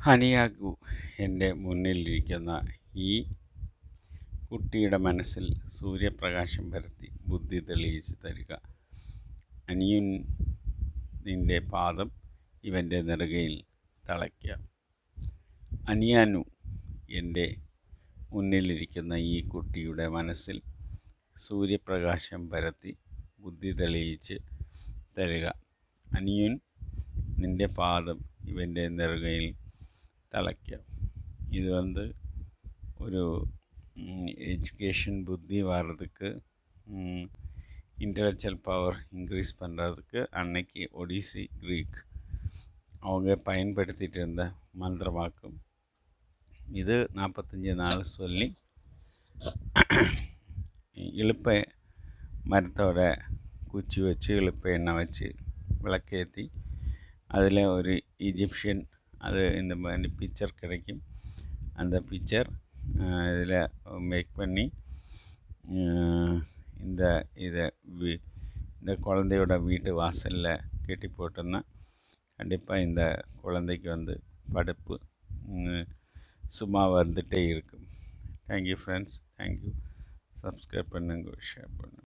ഹനിയാകു എൻ്റെ മുന്നിലിരിക്കുന്ന ഈ കുട്ടിയുടെ മനസ്സിൽ സൂര്യപ്രകാശം പരത്തി ബുദ്ധി തെളിയിച്ച് തരിക. അനിയൻ നിൻ്റെ പാദം ഇവൻ്റെ നെറുകയിൽ തളയ്ക്കുക. അനിയാനു എൻ്റെ മുന്നിലിരിക്കുന്ന ഈ കുട്ടിയുടെ മനസ്സിൽ സൂര്യപ്രകാശം പരത്തി ബുദ്ധി തെളിയിച്ച് തരിക. അനിയൻ നിൻ്റെ பாதம் இவൻ്റെ നെറുകയിൽ தளைக்க. இது ஒரு எஜுகேஷன் புத்தி வர்றதுக்கு, இன்டெலெக்சுவல் பவர் இன்க்ரீஸ் பண்ணுறதுக்கு அன்னைக்கு ஒடிசி க்ரீக் அவங்க பயன்படுத்திகிட்டு இருந்த மந்திரமாக்கும். இது 45 நாள் சொல்லி இழுப்பை மரத்தோட குச்சி வச்சு இழுப்பை எண்ணெய் வச்சு விளக்கேற்றி அதில் ஒரு ஈஜிப்ஷியன் அது இந்த மாதிரி பிக்சர் கிடைக்கும். அந்த பிக்சர் இதில் மேக் பண்ணி இந்த குழந்தையோட வீட்டு வாசலில் கட்டி போட்டோம்னா கண்டிப்பாக இந்த குழந்தைக்கு படிப்பு சும்மா வந்துகிட்டே இருக்கும். Thank you friends, thank you. சப்ஸ்கிரைப் பண்ணுங்கள், ஷேர் பண்ணுங்கள்.